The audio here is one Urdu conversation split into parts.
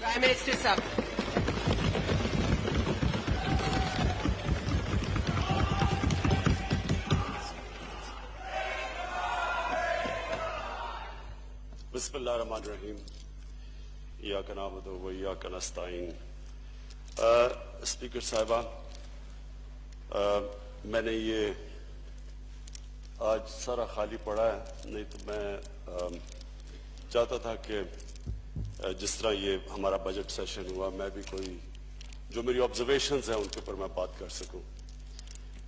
Prime Minister, sir. بسم اللہ الرحمن الرحیم ایاک نعبد و ایاک نستعین. اسپیکر صاحبہ، میں نے یہ آج سارا خالی پڑا ہے، نہیں تو میں چاہتا تھا کہ جس طرح یہ ہمارا بجٹ سیشن ہوا میں بھی کوئی جو میری آبزرویشنز ہیں ان کے اوپر میں بات کر سکوں.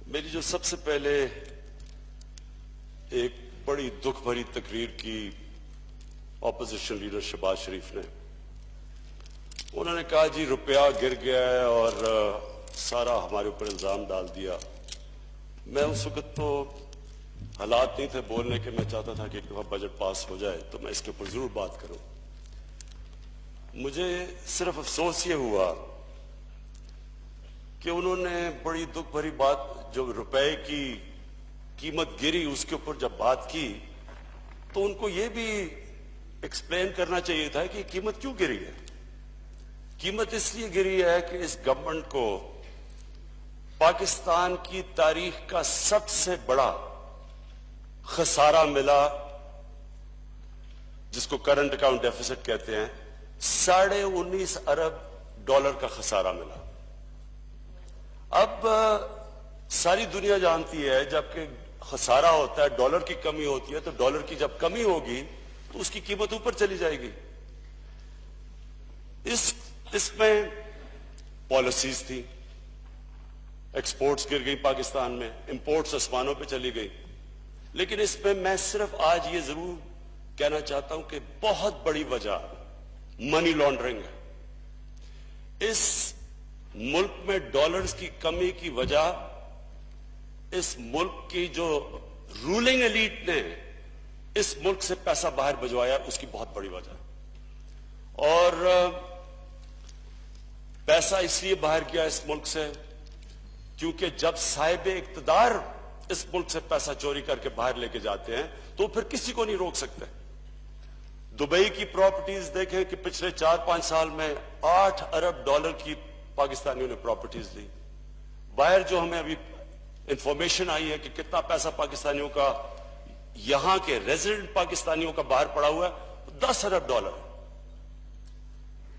میری جو سب سے پہلے ایک بڑی دکھ بھری تقریر کی اپوزیشن لیڈر شہباز شریف نے، انہوں نے کہا جی روپیہ گر گیا ہے اور سارا ہمارے اوپر الزام ڈال دیا. میں اس وقت تو حالات نہیں تھے بولنے کے، میں چاہتا تھا کہ ایک دفعہ بجٹ پاس ہو جائے تو میں اس کے اوپر ضرور بات کروں. مجھے صرف افسوس یہ ہوا کہ انہوں نے بڑی دکھ بھری بات، جو روپے کی قیمت گری اس کے اوپر جب بات کی تو ان کو یہ بھی ایکسپلین کرنا چاہیے تھا کہ قیمت کیوں گری ہے. قیمت اس لیے گری ہے کہ اس گورنمنٹ کو پاکستان کی تاریخ کا سب سے بڑا خسارہ ملا، جس کو کرنٹ اکاؤنٹ ڈیفیسٹ کہتے ہیں. 19.5 ارب ڈالر کا خسارہ ملا. اب ساری دنیا جانتی ہے جب کہ خسارہ ہوتا ہے، ڈالر کی کمی ہوتی ہے، تو ڈالر کی جب کمی ہوگی تو اس کی قیمت اوپر چلی جائے گی. اس میں پالیسیز تھی، ایکسپورٹس گر گئی پاکستان میں، امپورٹس آسمانوں پہ چلی گئی. لیکن اس پہ میں صرف آج یہ ضرور کہنا چاہتا ہوں کہ بہت بڑی وجہ منی لانڈرنگ ہے. اس ملک میں ڈالرز کی کمی کی وجہ اس ملک کی جو رولنگ ایلیٹ نے اس ملک سے پیسہ باہر بھجوایا، اس کی بہت بڑی وجہ. اور پیسہ اس لیے باہر کیا اس ملک سے کیونکہ جب صاحب اقتدار اس ملک سے پیسہ چوری کر کے باہر لے کے جاتے ہیں تو پھر کسی کو نہیں روک سکتے. دبئی کی پراپرٹیز دیکھیں کہ پچھلے 4-5 سال میں 8 ارب ڈالر کی پاکستانیوں نے پراپرٹیز لی. باہر جو ہمیں ابھی انفارمیشن آئی ہے کہ کتنا پیسہ پاکستانیوں کا، یہاں کے ریزیڈنٹ پاکستانیوں کا باہر پڑا ہوا ہے 10 ارب ڈالر.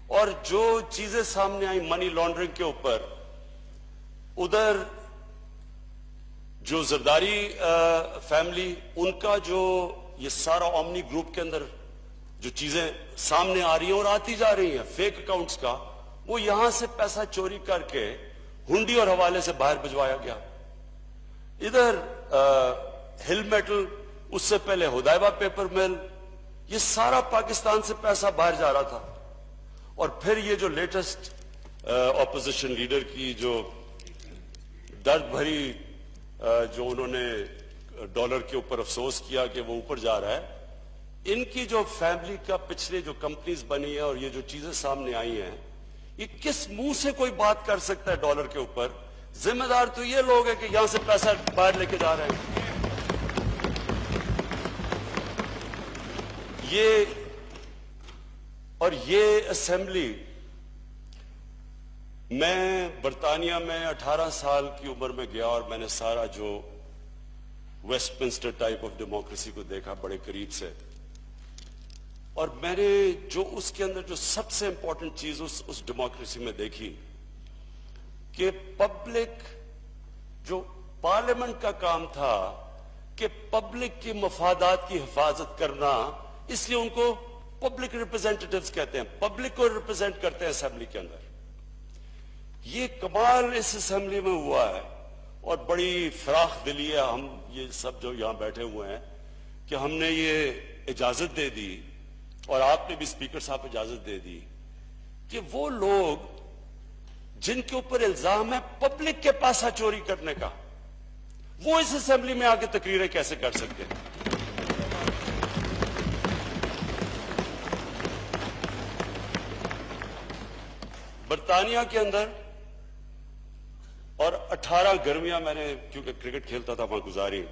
اور جو چیزیں سامنے آئی منی لانڈرنگ کے اوپر، ادھر جو زرداری فیملی، ان کا جو یہ سارا اومنی گروپ کے اندر جو چیزیں سامنے آ رہی ہیں اور آتی جا رہی ہیں فیک اکاؤنٹس کا، وہ یہاں سے پیسہ چوری کر کے ہنڈی اور حوالے سے باہر بھجوایا گیا. ادھر ہل میٹل، اس سے پہلے ہدایبہ پیپر مل، یہ سارا پاکستان سے پیسہ باہر جا رہا تھا. اور پھر یہ جو لیٹسٹ اپوزیشن لیڈر کی جو درد بھری جو انہوں نے ڈالر کے اوپر افسوس کیا کہ وہ اوپر جا رہا ہے، ان کی جو فیملی کا پچھلے جو کمپنیز بنی ہیں اور یہ جو چیزیں سامنے آئی ہیں، یہ کس منہ سے کوئی بات کر سکتا ہے ڈالر کے اوپر؟ ذمہ دار تو یہ لوگ ہیں کہ یہاں سے پیسہ باہر لے کے جا رہے ہیں. یہ اسمبلی، میں برطانیہ میں 18 سال کی عمر میں گیا اور میں نے سارا جو Westminster type of democracy کو دیکھا بڑے قریب سے. اور میں نے جو اس کے اندر جو سب سے امپورٹنٹ چیز اس ڈیموکریسی میں دیکھی کہ پبلک، جو پارلیمنٹ کا کام تھا کہ پبلک کی مفادات کی حفاظت کرنا، اس لیے ان کو پبلک ریپرزینٹیٹیوز کہتے ہیں، پبلک کو ریپرزینٹ کرتے ہیں اسمبلی کے اندر. یہ کمال اس اسمبلی میں ہوا ہے اور بڑی فراخ دلی ہے ہم یہ سب جو یہاں بیٹھے ہوئے ہیں کہ ہم نے یہ اجازت دے دی اور آپ نے بھی اسپیکر صاحب اجازت دے دی کہ وہ لوگ جن کے اوپر الزام ہے پبلک کے پیسہ چوری کرنے کا، وہ اس اسمبلی میں آ کے تقریریں کیسے کر سکتے ہیں؟ برطانیہ کے اندر اور 18 گرمیاں میں نے کیونکہ کرکٹ کھیلتا تھا وہاں گزاری.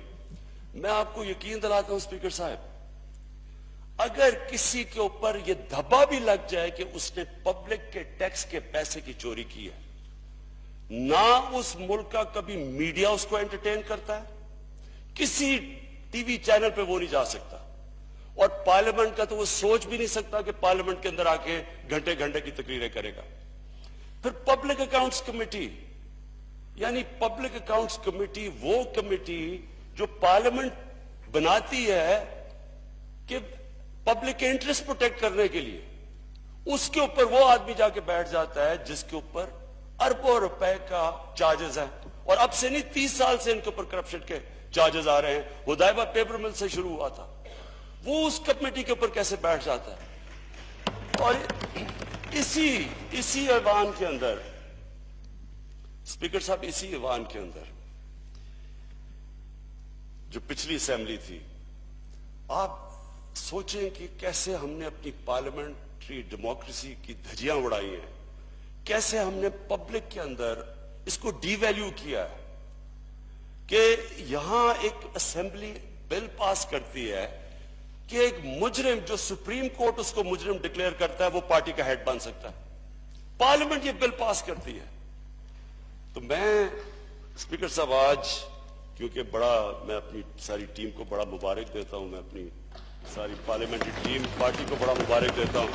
میں آپ کو یقین دلاتا ہوں اسپیکر صاحب، اگر کسی کے اوپر یہ دھبا بھی لگ جائے کہ اس نے پبلک کے ٹیکس کے پیسے کی چوری کی ہے، نہ اس ملک کا کبھی میڈیا اس کو انٹرٹین کرتا ہے، کسی ٹی وی چینل پہ وہ نہیں جا سکتا، اور پارلیمنٹ کا تو وہ سوچ بھی نہیں سکتا کہ پارلیمنٹ کے اندر آ کے گھنٹے گھنٹے کی تقریریں کرے گا۔ پھر پبلک اکاؤنٹس کمیٹی، یعنی پبلک اکاؤنٹس کمیٹی وہ کمیٹی جو پارلیمنٹ بناتی ہے کہ پبلک کے انٹرسٹ پروٹیکٹ کرنے کے لیے، اس کے اوپر وہ آدمی جا کے بیٹھ جاتا ہے جس کے اوپر اربوں روپے کا چارجز ہیں، اور اب سے نہیں 30 سال سے ان کے اوپر کرپشن کے چارجز آ رہے ہیں۔ ہدایبہ پیپر مل سے شروع ہوا تھا، وہ اس کمیٹی کے اوپر کیسے بیٹھ جاتا ہے؟ اور اسی ایوان کے اندر، اسپیکر صاحب، اسی ایوان کے اندر جو پچھلی اسمبلی تھی، آپ سوچیں کہ کیسے ہم نے اپنی پارلیمنٹری ڈیموکریسی کی دھجیاں اڑائی ہیں، کیسے ہم نے پبلک کے اندر اس کو ڈی ویلیو کیا ہے کہ یہاں ایک اسمبلی بل پاس کرتی ہے کہ ایک مجرم جو سپریم کورٹ اس کو مجرم ڈکلیئر کرتا ہے وہ پارٹی کا ہیڈ بن سکتا ہے، پارلیمنٹ یہ بل پاس کرتی ہے۔ تو میں اسپیکر صاحب آج کیونکہ میں اپنی ساری ٹیم کو بڑا مبارک دیتا ہوں، میں اپنی ساری پارلیمنٹری ٹیم پارٹی کو بڑا مبارک دیتا ہوں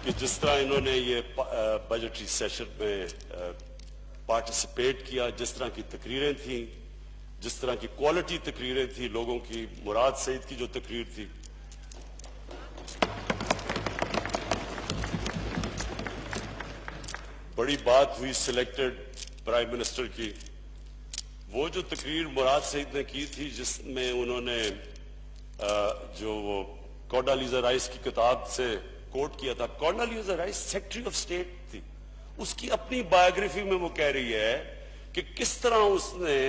کہ جس طرح انہوں نے یہ بجٹری سیشن میں پارٹیسپیٹ کیا، جس طرح کی تقریریں تھیں، جس طرح کی کوالٹی تقریریں تھیں، لوگوں کی، مراد سعید کی جو تقریر تھی، بڑی بات ہوئی سلیکٹڈ پرائم منسٹر کی۔ وہ جو تقریر مراد سعید نے کی تھی جس میں انہوں نے جو وہ کونڈالیزا رائس کی کتاب سے کوٹ کیا تھا، کونڈالیزا رائس سیکرٹری آف اسٹیٹ تھی، اس کی اپنی بایوگرافی میں وہ کہہ رہی ہے کہ کس طرح اس نے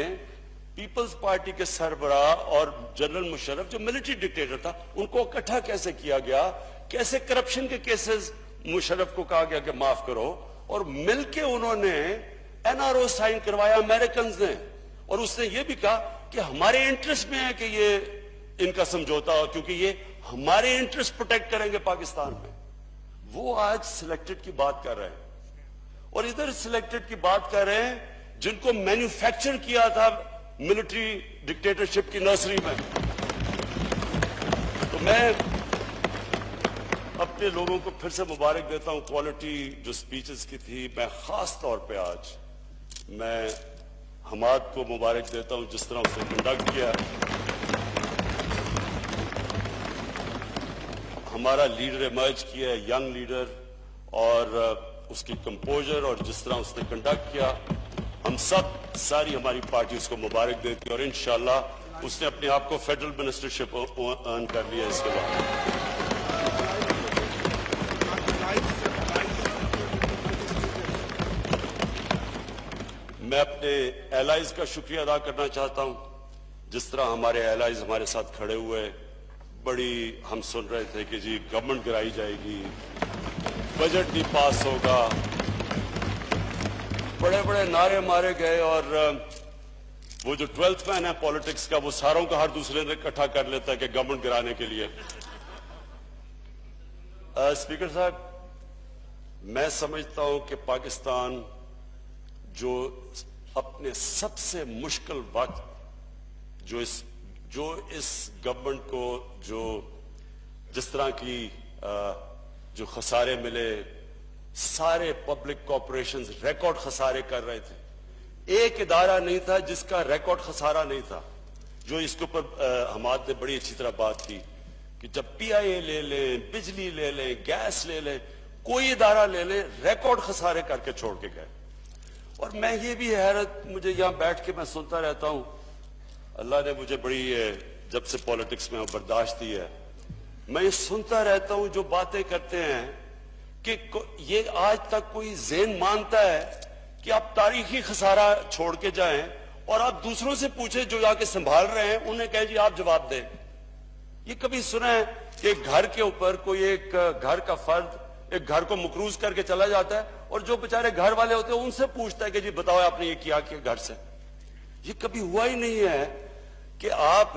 پیپلز پارٹی کے سربراہ اور جنرل مشرف جو ملٹری ڈکٹیٹر تھا ان کو اکٹھا کیسے کیا گیا، کیسے کرپشن کے کیسز مشرف کو کہا گیا کہ معاف کرو، اور مل کے انہوں نے این آر او سائن کروایا امریکنز نے، اور اس نے یہ بھی کہا کہ ہمارے انٹرسٹ میں ہے کہ یہ ان کا سمجھوتا ہو کیونکہ یہ ہمارے انٹرسٹ پروٹیکٹ کریں گے پاکستان میں۔ وہ آج سلیکٹڈ کی بات کر رہے ہیں، اور ادھر سلیکٹڈ کی بات کر رہے ہیں جن کو مینوفیکچر کیا تھا ملٹری ڈکٹیٹرشپ کی نرسری میں۔ تو میں اپنے لوگوں کو پھر سے مبارک دیتا ہوں، کوالٹی جو سپیچز کی تھی۔ میں خاص طور پہ آج میں حماد کو مبارک دیتا ہوں جس طرح اس نے کنڈکٹ کیا، ہمارا لیڈر ایمرج کیا ہے، ینگ لیڈر، اور اس کی کمپوزر اور جس طرح اس نے کنڈکٹ کیا، ہم سب، ساری ہماری پارٹی اس کو مبارک دیتی ہے، اور انشاءاللہ اس نے اپنے آپ کو فیڈرل منسٹرشپ ارن کر لیا اس کے بعد۔ میں اپنے ایلائز کا شکریہ ادا کرنا چاہتا ہوں، جس طرح ہمارے ایلائز ہمارے ساتھ کھڑے ہوئے، بڑی ہم سن رہے تھے کہ جی گورنمنٹ گرائی جائے گی، بجٹ نہیں پاس ہوگا، بڑے بڑے نعرے مارے گئے، اور وہ جو 12th مین ہے پولیٹکس کا وہ ساروں کا ہر دوسرے نے اکٹھا کر لیتا ہے کہ گورنمنٹ گرانے کے لیے۔ اسپیکر صاحب، میں سمجھتا ہوں کہ پاکستان جو اپنے سب سے مشکل وقت جو اس گورنمنٹ کو جس طرح کی جو خسارے ملے، سارے پبلک کارپوریشنز ریکارڈ خسارے کر رہے تھے، ایک ادارہ نہیں تھا جس کا ریکارڈ خسارہ نہیں تھا۔ جو اس کے اوپر حماد نے بڑی اچھی طرح بات کی کہ جب پی آئی اے لے لیں، بجلی لے لیں، گیس لے لیں، کوئی ادارہ لے لیں، ریکارڈ خسارے کر کے چھوڑ کے گئے۔ اور میں یہ بھی حیرت، مجھے یہاں بیٹھ کے میں سنتا رہتا ہوں، اللہ نے مجھے بڑی جب سے پولیٹکس میں برداشت دی ہے، میں یہ سنتا رہتا ہوں جو باتیں کرتے ہیں کہ یہ آج تک کوئی ذہن مانتا ہے کہ آپ تاریخی خسارہ چھوڑ کے جائیں اور آپ دوسروں سے پوچھیں جو آ کے سنبھال رہے ہیں، انہیں کہیں جی آپ جواب دیں۔ یہ کبھی سنا ہے کہ ایک گھر کے اوپر کوئی ایک گھر کا فرد ایک گھر کو مقروض کر کے چلا جاتا ہے اور جو بیچارے گھر والے ہوتے ہیں ان سے پوچھتا ہے کہ جی بتاؤ آپ نے یہ کیا گھر سے؟ یہ کبھی ہوا ہی نہیں ہے کہ آپ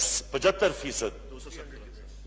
75%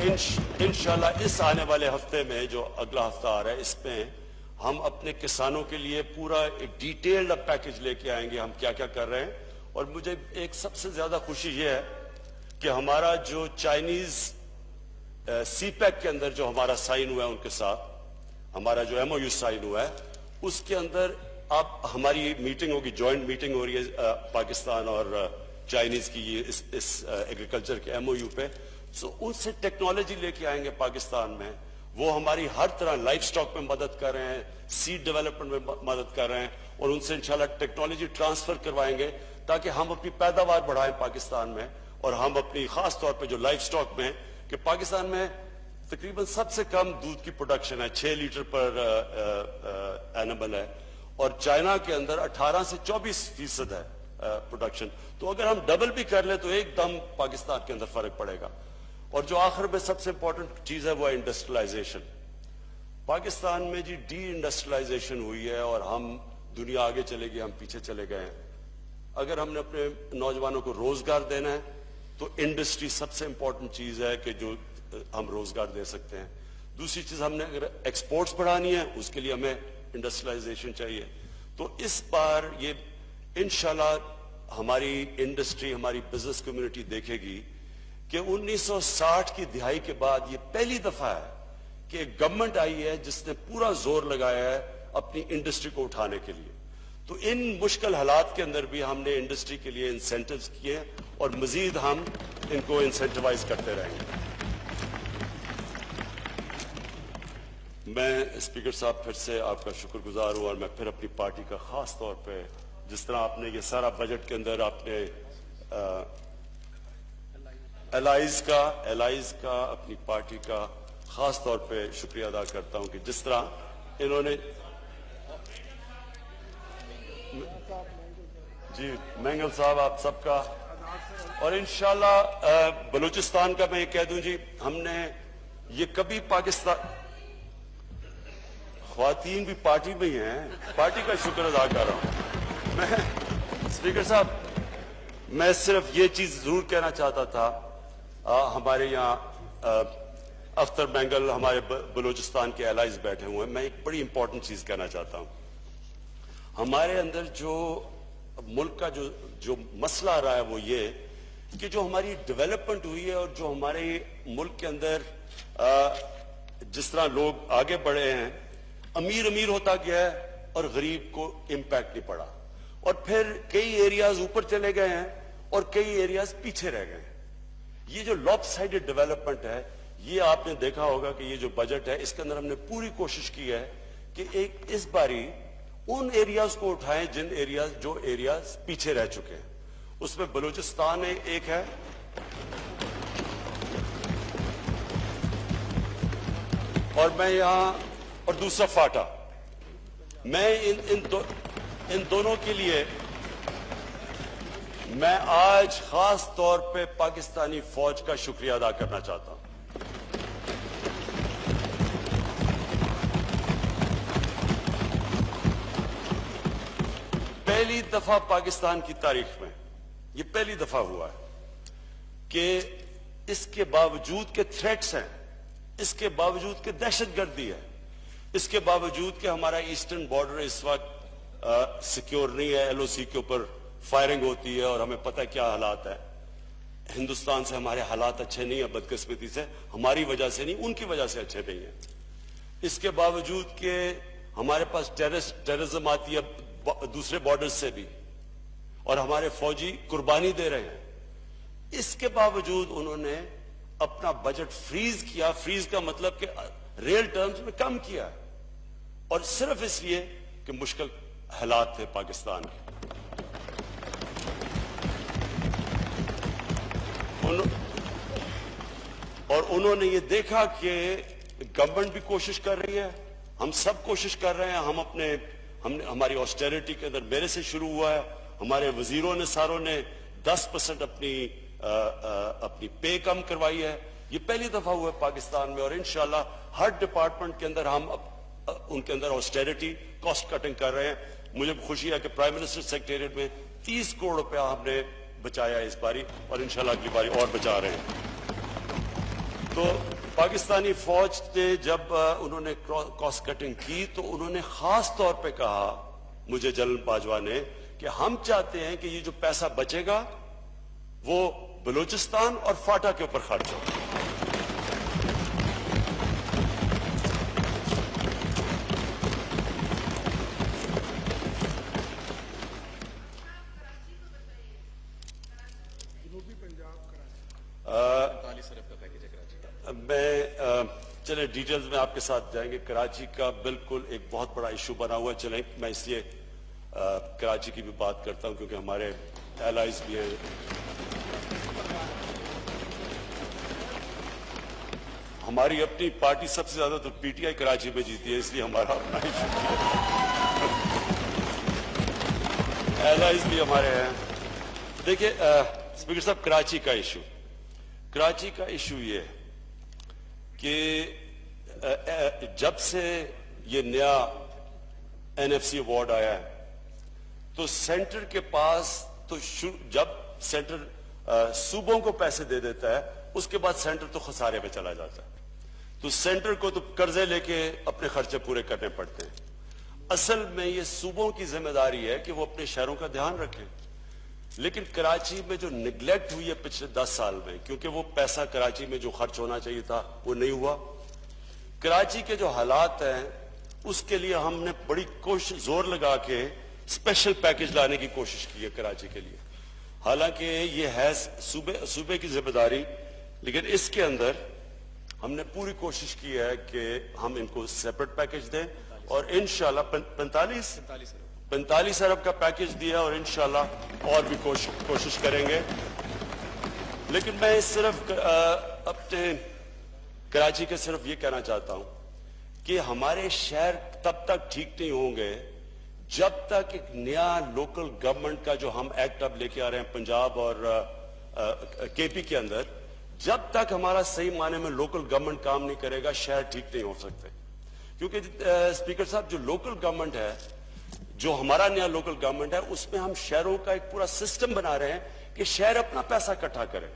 انشاءاللہ اس آنے والے ہفتے میں جو اگلا ہفتہ آ رہا ہے اس میں ہم اپنے کسانوں کے لیے پورا ایک ڈیٹیلڈ پیکج لے کے آئیں گے ہم کیا کیا کر رہے ہیں. اور مجھے ایک سب سے زیادہ خوشی یہ ہے کہ ہمارا جو چائنیز سی پیک کے اندر جو ہمارا سائن ہوا ہے ان کے ساتھ ہمارا جو ایم او یو سائن ہوا ہے اس کے اندر اب ہماری میٹنگ ہوگی, جوائنٹ میٹنگ ہو رہی ہے پاکستان اور چائنیز کی یہ اس ایگریکلچر کے ایم او یو پہ. سو ان سے ٹیکنالوجی لے کے آئیں گے پاکستان میں, وہ ہماری ہر طرح لائف سٹاک میں مدد کر رہے ہیں, سیڈ ڈیولپمنٹ میں مدد کر رہے ہیں, اور ان سے انشاءاللہ ٹیکنالوجی ٹرانسفر کروائیں گے تاکہ ہم اپنی پیداوار بڑھائیں پاکستان میں. اور ہم اپنی خاص طور پہ جو لائف سٹاک میں کہ پاکستان میں تقریباً سب سے کم دودھ کی پروڈکشن ہے, 6 لیٹر پر اینیمل ہے, اور چائنا کے اندر 18 سے 24% ہے پروڈکشن. تو اگر ہم ڈبل بھی کر لیں تو ایک دم پاکستان کے اندر فرق پڑے گا. اور جو آخر میں سب سے امپورٹنٹ چیز ہے وہ انڈسٹریلائزیشن. پاکستان میں جی ڈی انڈسٹریلائزیشن ہوئی ہے اور ہم دنیا آگے چلے گئی, ہم پیچھے چلے گئے ہیں. اگر ہم نے اپنے نوجوانوں کو روزگار دینا ہے تو انڈسٹری سب سے امپورٹنٹ چیز ہے کہ جو ہم روزگار دے سکتے ہیں. دوسری چیز ہم نے اگر ایکسپورٹس بڑھانی ہے اس کے لیے ہمیں انڈسٹریلائزیشن چاہیے. تو اس بار یہ انشاءاللہ ہماری انڈسٹری, ہماری بزنس کمیونٹی دیکھے گی کہ 1960 کی دہائی کے بعد یہ پہلی دفعہ ہے کہ ایک گورنمنٹ آئی ہے جس نے پورا زور لگایا ہے اپنی انڈسٹری کو اٹھانے کے لیے. تو ان مشکل حالات کے اندر بھی ہم نے انڈسٹری کے لیے انسینٹیوز کیے اور مزید ہم ان کو انسینٹیوائز کرتے رہیں گے. میں اسپیکر صاحب پھر سے آپ کا شکر گزار ہوں, اور میں پھر اپنی پارٹی کا خاص طور پہ جس طرح آپ نے یہ سارا بجٹ کے اندر آپ نے الائز کا اپنی پارٹی کا خاص طور پہ شکریہ ادا کرتا ہوں کہ جس طرح انہوں نے جی مینگل صاحب آپ سب کا, اور انشاءاللہ بلوچستان کا میں یہ کہہ دوں جی ہم نے یہ کبھی پاکستان خواتین بھی پارٹی میں ہی ہیں, پارٹی کا شکر ادا کر رہا ہوں میں. اسپیکر صاحب میں صرف یہ چیز ضرور کہنا چاہتا تھا, ہمارے یہاں اختر مینگل ہمارے بلوچستان کے الائز بیٹھے ہوئے ہیں, میں ایک بڑی امپورٹنٹ چیز کہنا چاہتا ہوں. ہمارے اندر جو ملک کا جو مسئلہ آ رہا ہے وہ یہ کہ جو ہماری ڈیولپمنٹ ہوئی ہے اور جو ہمارے ملک کے اندر جس طرح لوگ آگے بڑھے ہیں, امیر ہوتا گیا ہے اور غریب کو امپیکٹ نہیں پڑا, اور پھر کئی ایریاز اوپر چلے گئے ہیں اور کئی ایریاز پیچھے رہ گئے ہیں. یہ جو لاپ سائڈڈ ڈیولپمنٹ ہے, یہ آپ نے دیکھا ہوگا کہ یہ جو بجٹ ہے اس کے اندر ہم نے پوری کوشش کی ہے کہ ایک اس باری ان ایریاز کو اٹھائیں جو ایریاز پیچھے رہ چکے ہیں. اس میں بلوچستان ایک ہے, اور میں یہاں, اور دوسرا فاٹا. میں ان دونوں کے لیے میں آج خاص طور پہ پاکستانی فوج کا شکریہ ادا کرنا چاہتا ہوں. پہلی دفعہ پاکستان کی تاریخ میں یہ پہلی دفعہ ہوا ہے کہ اس کے باوجود کہ تھریٹس ہیں, اس کے باوجود کہ دہشت گردی ہے, اس کے باوجود کہ ہمارا ایسٹرن بارڈر اس وقت سیکیور نہیں ہے, ایل او سی کے اوپر فائرنگ ہوتی ہے اور ہمیں پتہ کیا حالات ہے. ہندوستان سے ہمارے حالات اچھے نہیں ہیں, بدقسمتی سے, ہماری وجہ سے نہیں, ان کی وجہ سے اچھے نہیں ہیں. اس کے باوجود کہ ہمارے پاس ٹیررزم آتی ہے دوسرے بارڈر سے بھی, اور ہمارے فوجی قربانی دے رہے ہیں, اس کے باوجود انہوں نے اپنا بجٹ فریز کیا. فریز کا مطلب کہ ریل ٹرمز میں کم کیا, اور صرف اس لیے کہ مشکل حالات تھے پاکستان کے. اور انہوں نے یہ دیکھا کہ گورنمنٹ بھی کوشش کر رہی ہے, ہم سب کوشش کر رہے ہیں. ہماری آسٹیرٹی کے اندر میرے سے شروع ہوا ہے, ہمارے وزیروں نے ساروں نے 10% اپنی پے کم کروائی ہے. یہ پہلی دفعہ ہوا ہے پاکستان میں, اور انشاءاللہ ہر ڈپارٹمنٹ کے اندر ہم ان کے اندر آسٹیرٹی کاسٹ کٹنگ کر رہے ہیں. مجھے خوشی ہے کہ پرائم منسٹر سیکریٹریٹ میں 30 کروڑ روپیہ ہم نے بچایا اس باری, اور انشاءاللہ اگلی باری اور بچا رہے ہیں. تو پاکستانی فوج نے جب انہوں نے کاسٹ کٹنگ کی تو انہوں نے خاص طور پہ کہا مجھے جنرل باجوہ نے کہ ہم چاہتے ہیں کہ یہ جو پیسہ بچے گا وہ بلوچستان اور فاٹا کے اوپر خرچ ہو. میں چلے ڈیٹیلز میں آپ کے ساتھ جائیں گے. کراچی کا بالکل ایک بہت بڑا ایشو بنا ہوا ہے. چلیں میں اس لیے کراچی کی بھی بات کرتا ہوں کیونکہ ہمارے ایلائز بھی ہیں. ہماری اپنی پارٹی سب سے زیادہ تو پی ٹی آئی کراچی میں جیتی ہے, اس لیے ہمارا اپنا ایشو ایلائز بھی ہمارے ہیں. دیکھیے اسپیکر صاحب, کراچی کا ایشو یہ ہے کہ جب سے یہ نیا این ایف سی ایوارڈ آیا ہے تو سینٹر کے پاس تو جب سینٹر صوبوں کو پیسے دے دیتا ہے اس کے بعد سینٹر تو خسارے میں چلا جاتا ہے. تو سینٹر کو تو قرضے لے کے اپنے خرچے پورے کرنے پڑتے ہیں. اصل میں یہ صوبوں کی ذمہ داری ہے کہ وہ اپنے شہروں کا دھیان رکھیں. لیکن کراچی میں جو نگلیکٹ ہوئی ہے پچھلے 10 سال میں, کیونکہ وہ پیسہ کراچی میں جو خرچ ہونا چاہیے تھا وہ نہیں ہوا. کراچی کے جو حالات ہیں اس کے لیے ہم نے بڑی کوشش زور لگا کے اسپیشل پیکج لانے کی کوشش کی ہے کراچی کے لیے. حالانکہ یہ ہے صوبے کی ذمہ داری, لیکن اس کے اندر ہم نے پوری کوشش کی ہے کہ ہم ان کو سیپریٹ پیکج دیں اور انشاءاللہ 45 ارب کا پیکج دیا اور انشاءاللہ اور بھی کوشش کریں گے. لیکن میں صرف اپنے کراچی کے صرف یہ کہنا چاہتا ہوں کہ ہمارے شہر تب تک ٹھیک نہیں ہوں گے جب تک ایک نیا لوکل گورنمنٹ کا جو ہم ایکٹ اب لے کے آ رہے ہیں پنجاب اور کے پی کے اندر, جب تک ہمارا صحیح معنی میں لوکل گورنمنٹ کام نہیں کرے گا شہر ٹھیک نہیں ہو سکتے. کیونکہ اسپیکر صاحب جو لوکل گورنمنٹ ہے, جو ہمارا نیا لوکل گورنمنٹ ہے, اس میں ہم شہروں کا ایک پورا سسٹم بنا رہے ہیں کہ شہر اپنا پیسہ اکٹھا کرے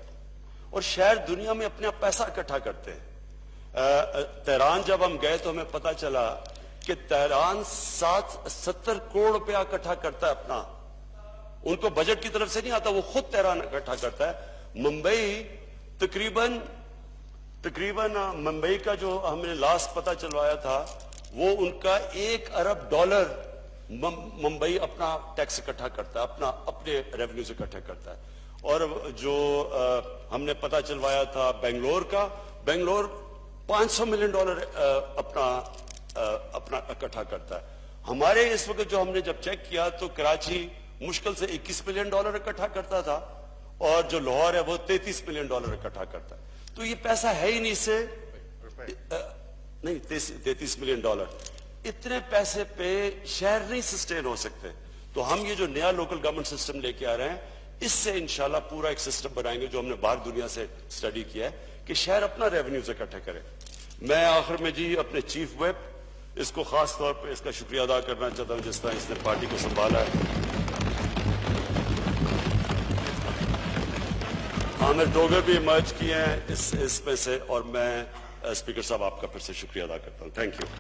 اور شہر دنیا میں اپنا پیسہ اکٹھا کرتے ہیں. تہران جب ہم گئے تو ہمیں پتا چلا کہ تہران 70 کروڑ روپیہ اکٹھا کرتا ہے اپنا, ان کو بجٹ کی طرف سے نہیں آتا, وہ خود تہران اکٹھا کرتا ہے. ممبئی تقریباً ممبئی کا جو ہم نے لاسٹ پتا چلوایا تھا وہ ان کا $1 ارب ممبئی اپنا ٹیکس اکٹھا کرتا ہے, اپنے ریونیو سے اکٹھا کرتا ہے. اور جو ہم نے پتا چلوایا تھا بنگلور کا, بنگلور $500 ملین اپنا اکٹھا کرتا ہے. ہمارے اس وقت جو ہم نے جب چیک کیا تو کراچی مشکل سے $21 ملین اکٹھا کرتا تھا اور جو لاہور ہے وہ $33 ملین اکٹھا کرتا ہے. تو یہ پیسہ ہے ہی نہیں, سے نہیں $33 ملین. اتنے پیسے پہ شہر نہیں سسٹین ہو سکتے. تو ہم یہ جو نیا لوکل گورنمنٹ سسٹم لے کے آ رہے ہیں اس سے انشاءاللہ پورا ایک سسٹم بنائیں گے جو ہم نے باہر دنیا سے سٹڈی کیا ہے کہ شہر اپنا ریونیو سے اکٹھا کرے. میں آخر میں جی اپنے چیف ویپ اس کو خاص طور پہ اس کا شکریہ ادا کرنا چاہتا ہوں جس طرح اس نے پارٹی کو سنبھالا ہے. عامر ڈوگر بھی ایمرج کیے ہیں اس میں سے, اور میں اسپیکر صاحب آپ کا پھر سے شکریہ ادا کرتا ہوں. Thank you.